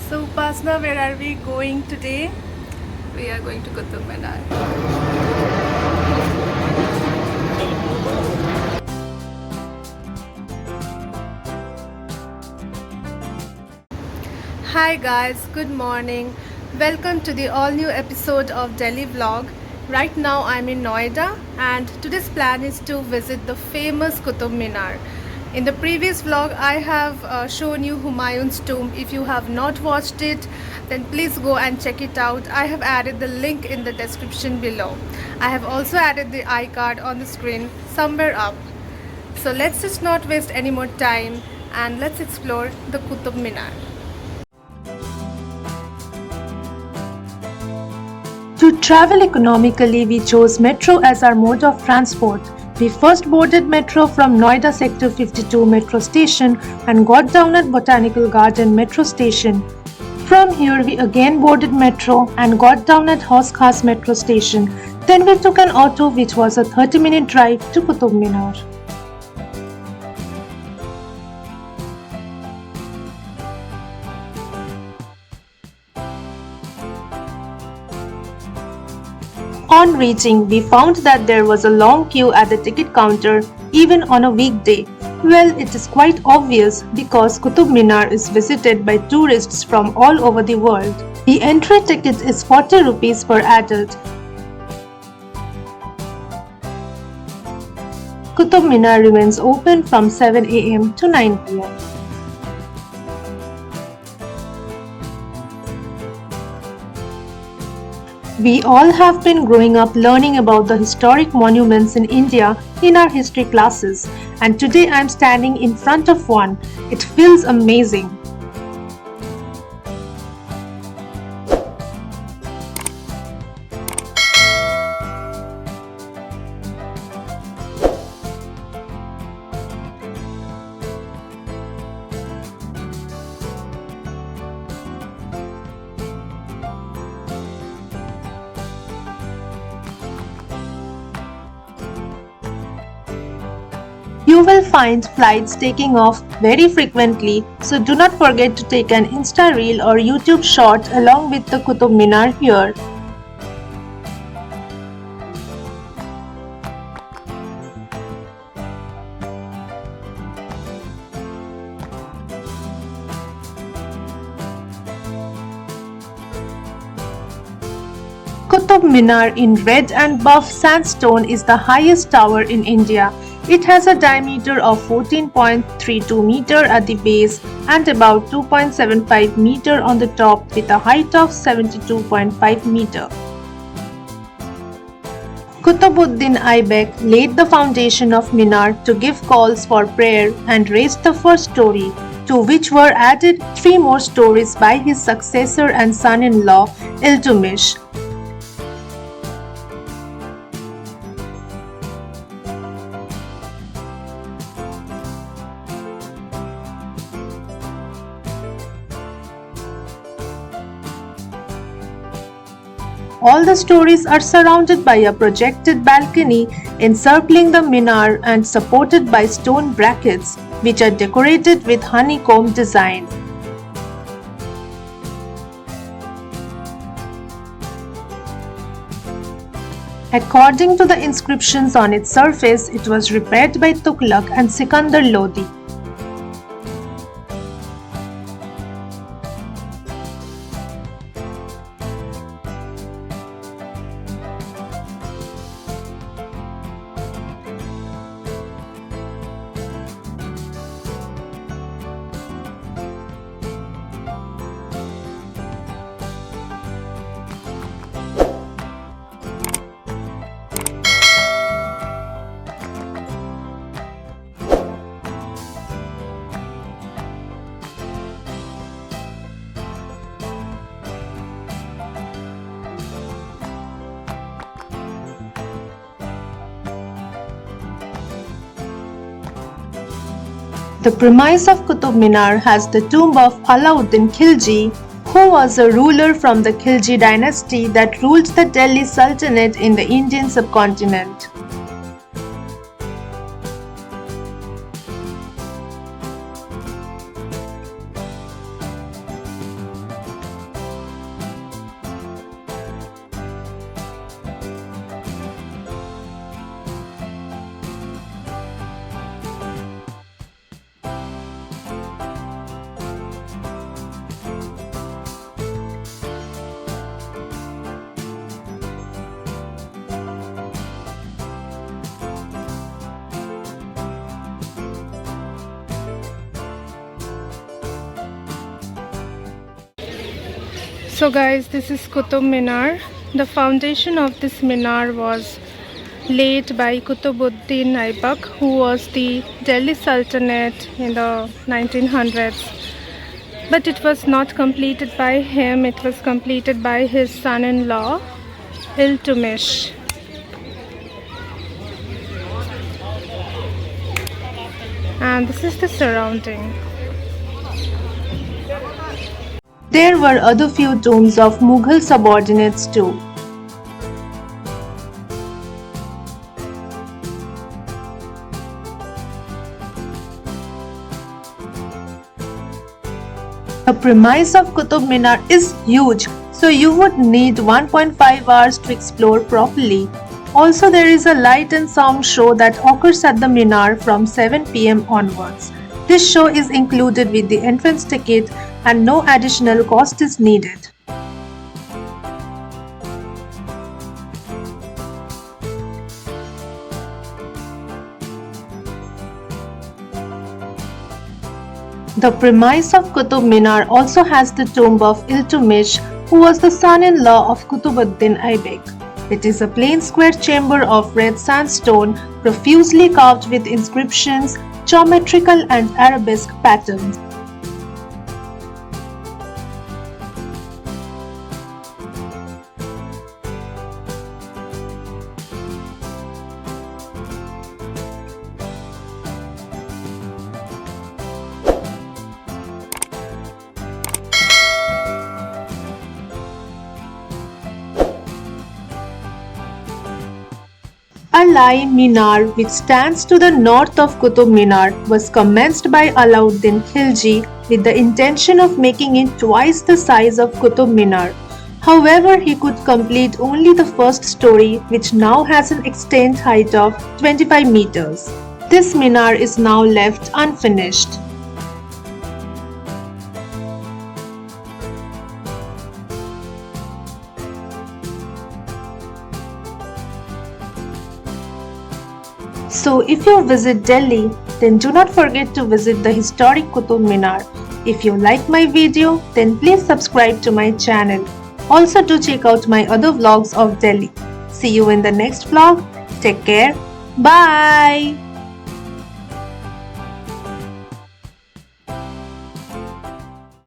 So Upasna, where are we going today? We are going to Qutub Minar. Hi guys, good morning. Welcome to the all new episode of Delhi Vlog. Right now I'm in Noida and today's plan is to visit the famous Qutub Minar. In the previous vlog I have shown you Humayun's tomb. If you have not watched it, then please go and check it out. I have added the link in the description below. I have also added the iCard on the screen somewhere up. So let's just not waste any more time and let's explore the Qutub Minar. To travel economically, we chose metro as our mode of transport. We first boarded metro from Noida Sector 52 metro station and got down at Botanical Garden metro station. From here we again boarded metro and got down at Hauz Khas Metro station. Then we took an auto which was a 30-minute drive to Qutub Minar. On reaching, we found that there was a long queue at the ticket counter even on a weekday. Well, it is quite obvious because Qutub Minar is visited by tourists from all over the world. The entry ticket is 40 rupees per adult. Qutub Minar remains open from 7 am to 9 pm. We all have been growing up learning about the historic monuments in India in our history classes, and today I am standing in front of one. It feels amazing. You will find flights taking off very frequently, so do not forget to take an Insta reel or YouTube shot along with the Qutub Minar here. Qutub Minar in red and buff sandstone is the highest tower in India. It has a diameter of 14.32 meter at the base and about 2.75 meter on the top with a height of 72.5 meter. Qutbu'd-Din Aibak laid the foundation of Minar to give calls for prayer and raised the first story, to which were added 3 more stories by his successor and son-in-law Iltutmish. All the stories are surrounded by a projected balcony encircling the minar and supported by stone brackets, which are decorated with honeycomb design. According to the inscriptions on its surface, it was repaired by Tughlaq and Sikandar Lodi. The premise of Qutub Minar has the tomb of Alauddin Khilji, who was a ruler from the Khilji dynasty that ruled the Delhi Sultanate in the Indian subcontinent. So guys, this is Qutub Minar. The foundation of this minar was laid by Qutbu'd-Din Aibak, who was the Delhi Sultanate in the 1900s. But it was not completed by him, it was completed by his son-in-law, Iltutmish. And this is the surrounding. There were other few tombs of Mughal subordinates too. The premise of Qutub Minar is huge, so you would need 1.5 hours to explore properly. Also, there is a light and sound show that occurs at the Minar from 7 p.m. onwards. This show is included with the entrance ticket and no additional cost is needed. The premise of Qutub Minar also has the tomb of Iltutmish, who was the son-in-law of Qutb-Din Aibak. It is a plain square chamber of red sandstone, profusely carved with inscriptions, geometrical and arabesque patterns. Alai Minar, which stands to the north of Qutub Minar, was commenced by Alauddin Khilji with the intention of making it twice the size of Qutub Minar. However, he could complete only the first story, which now has an extent height of 25 meters. This minar is now left unfinished. So if you visit Delhi, then do not forget to visit the historic Qutub Minar. If you like my video, then please subscribe to my channel. Also do check out my other vlogs of Delhi. See you in the next vlog. Take care. Bye.